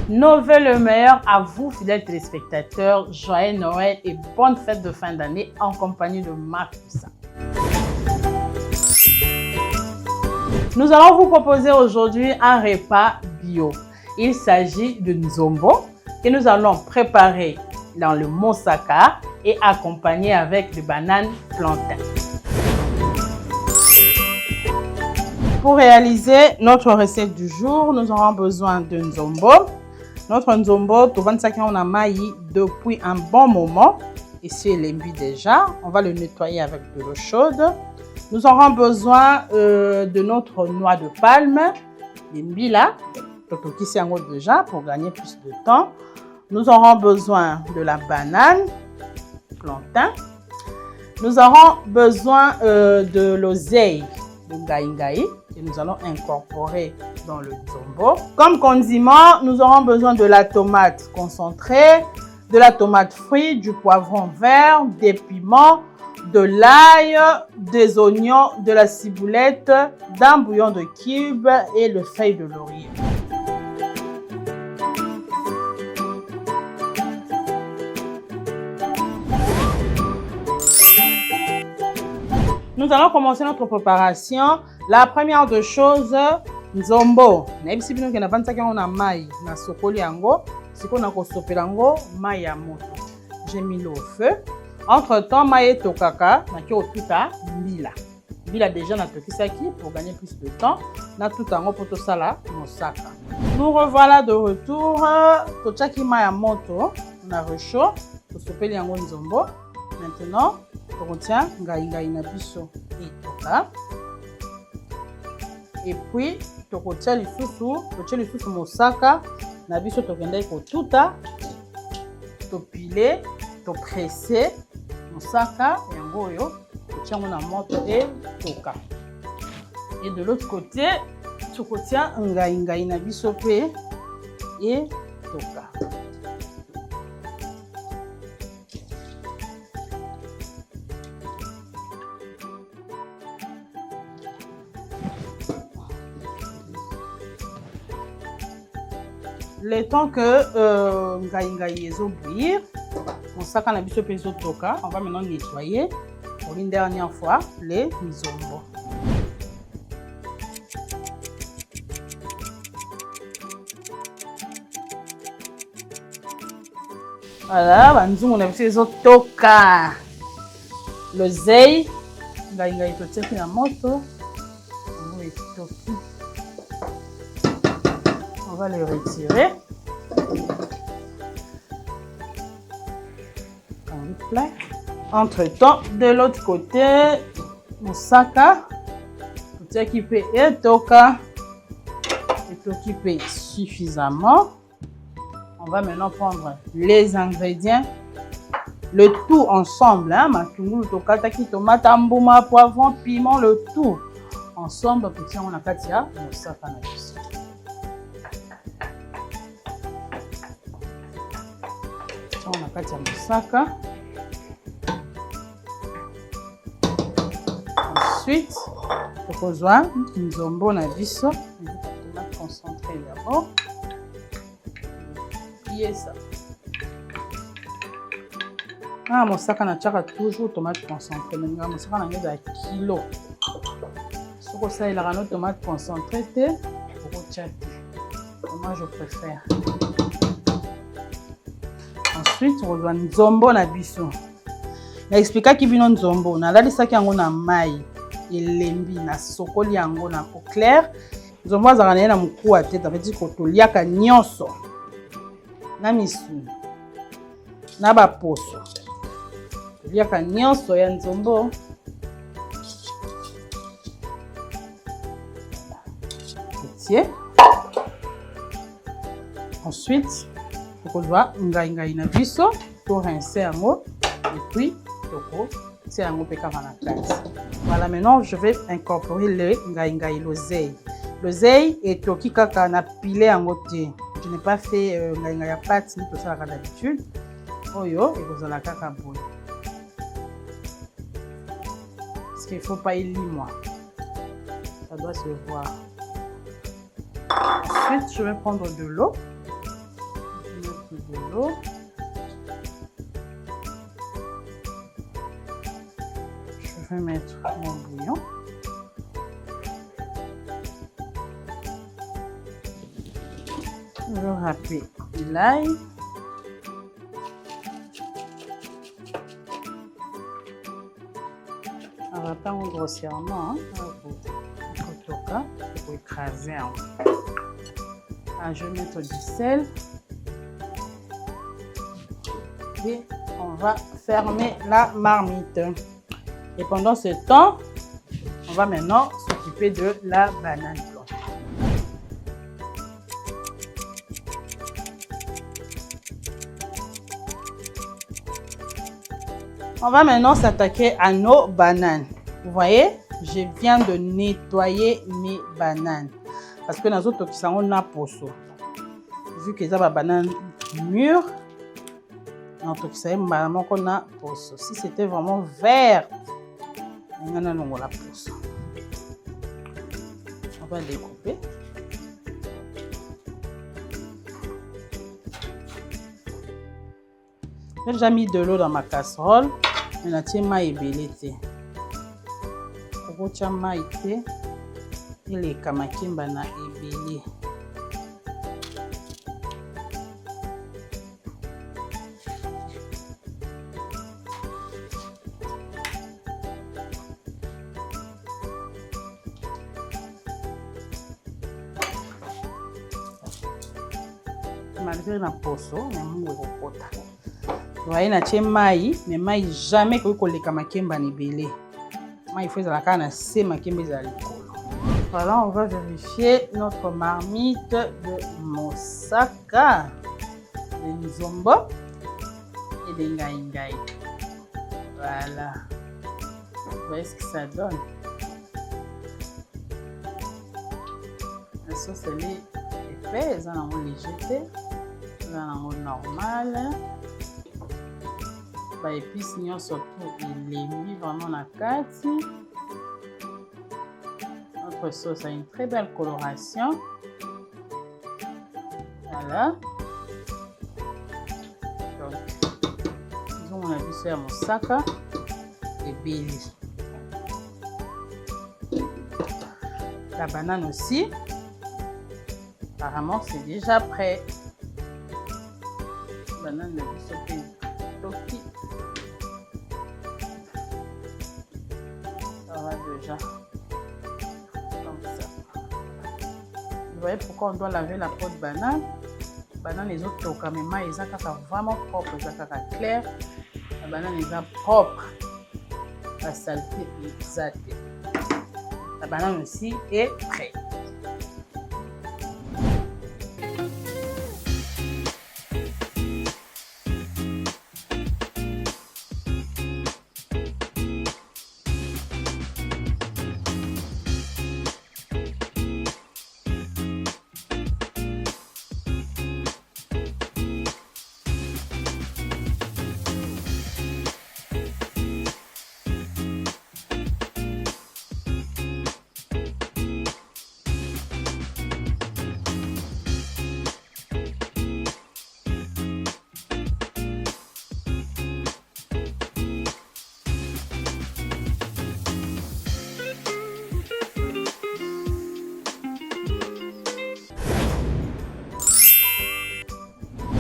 Nos vœux le meilleur à vous, fidèles téléspectateurs. Joyeux Noël et bonne fête de fin d'année en compagnie de Marc Poussin. Nous allons vous proposer aujourd'hui un repas bio. Il s'agit de nzombo que nous allons préparer dans le moussaka et accompagner avec des bananes plantains. Pour réaliser notre recette du jour, nous aurons besoin de nzombo. Notre nzombo, tout 25 ans, on a maï depuis un bon moment. Ici, il est bu déjà. On va le nettoyer avec de l'eau chaude. Nous aurons besoin de notre noix de palme, les mbila, déjà pour gagner plus de temps. Nous aurons besoin de la banane, plantain. Nous aurons besoin de l'oseille, le ngaï que nous allons incorporer dans le nzombo. Comme condiment, nous aurons besoin de la tomate concentrée, de la tomate frite, du poivron vert, des piments, de l'ail, des oignons, de la ciboulette, d'un bouillon de cube et le feuille de laurier. Nous allons commencer notre préparation. La première des choses, nzombo. Naibisi bino ke na 25 ans on a maï na sokoli yango, siko na ko sopela yango maï ya moto. J'ai mis l'eau au feu. Entre-temps, maï tokaka na ki otuta mbila. Mbila déjà na tokisaki pour gagner plus de temps. Na tout yango pour to sala mosaka. Nous revoilà de retour. Tochaki maï ya moto na rechaud, to sopeli yango nzombo. Maintenant, on retient ngaï na biso et toka. Et puis, on retient les sous mosaka na biso to kende ko tuta, to piler, to presser mosaka yango yo, to tia na moto et toka. Et de l'autre côté, tu retient ngaï na biso pe et toka. Le temps que ngaï est bouillir, on sac en habitude de toka. On va maintenant nettoyer pour une dernière fois les nzombo. Voilà, banzungu na biso toka. L'oseille, ngaï totiaki na moto. On va le retirer. Entre-temps, de l'autre côté, mosaka, tout équipé et toka est occupé suffisamment. On va maintenant prendre les ingrédients, le tout ensemble. Matungulu, toka, taki, tomate, mbouma, poivron, piment, le tout ensemble pour tirer on a katia mosaka na biso. On a katia mosaka. Ensuite, on va nzombo na biso, tomate concentrée d'abord. Plier ça. Ah, mosaka na tchaka toujours tomate concentrée. Mais mosaka na ngeza kilo. Soko ça il a notre tomate concentrée pour tchaki. Moi je préfère. Ensuite, on va nzombo na biso. Na expliquer ki bino nzombo na lalisaki yango na mai. Elembi na sokoli yango na eau claire. Nzombo azaka na mukuwa te, ça veut dire ko toliaka nyonso. Na misu. Na ba poso. Toliaka nyonso ya nzombo. Tiens. Ensuite, on va ngaï na biso pour rincer yango et puis toko tia yango pe kaka na kati. Voilà, maintenant je vais incorporer le ngaï, l'oseille. L'oseille est toki kaka na pilé yango te. Je n'ai pas fait ngaï ya pâte ni tout ça d'habitude. Oyo et vous allez kaka boule. qu'il ne faut pas y moi. Ça doit se voir. Ensuite, je vais prendre de l'eau. Je vais mettre de l'eau. Je vais mettre mon bouillon. Je vais râper l'ail. On va pas grossièrement, pour écraser. Je vais mettre du sel et on va fermer la marmite. Et pendant ce temps, on va maintenant s'occuper de la banane blanche. On va maintenant s'attaquer à nos bananes. Vous voyez, je viens de nettoyer mes bananes. Parce que dans autres qui on a poso. Vu que ça banane mûre, dans autres qui on a poso. Si c'était vraiment vert, on a la poso. On va découper. J'ai déjà mis de l'eau dans ma casserole. Maintenant, je vais mettre de l'eau. Il est kamakimba na ebele. Malgré na poso, na mungu kokota. Voyez na tie mai, mais mai jamais ko koleka makemba na ebele. Mai faut ezalaka na se makemba ezali likolo. Voilà, on va vérifier notre marmite de moussaka, de nzombo et de ngaïngaï. Voilà. Vous voyez ce que ça donne. La sauce elle est épaisse, elle est légère, elle est normale. Les épices surtout il est mis vraiment la carte. Notre sauce a une très belle coloration. Voilà. Donc, disons on a vu ça à moussaka et béli. La banane aussi. Apparemment, c'est déjà prêt. La banane de sauter. Ça va déjà. Vous voyez pourquoi on doit laver la peau de banane. Banane les autres quand même ils sont vraiment propres, ils sont clairs. La banane est propre. La saleté est exacte. La banane aussi est prête.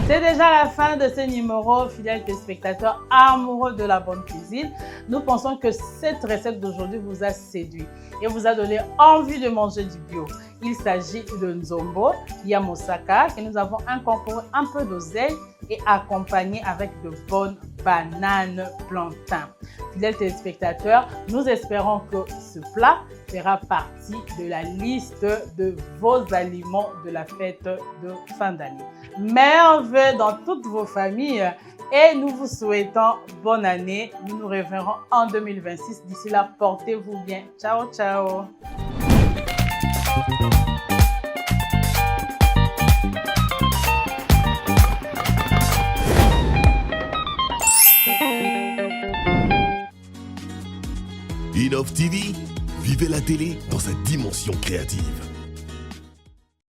C'est déjà la fin de ce numéro, fidèles téléspectateurs amoureux de la bonne cuisine. Nous pensons que cette recette d'aujourd'hui vous a séduit et vous a donné envie de manger du bio. Il s'agit de nzombo, yamosaka, que nous avons incorporé un peu d'oseille et accompagné avec de bonnes bananes plantains. Fidèles téléspectateurs, nous espérons que ce plat fera partie de la liste de vos aliments de la fête de fin d'année. Merveille dans toutes vos familles et nous vous souhaitons bonne année. Nous nous reverrons en 2026. D'ici là, portez-vous bien. Ciao, ciao. Innov TV, vivez la télé dans sa dimension créative.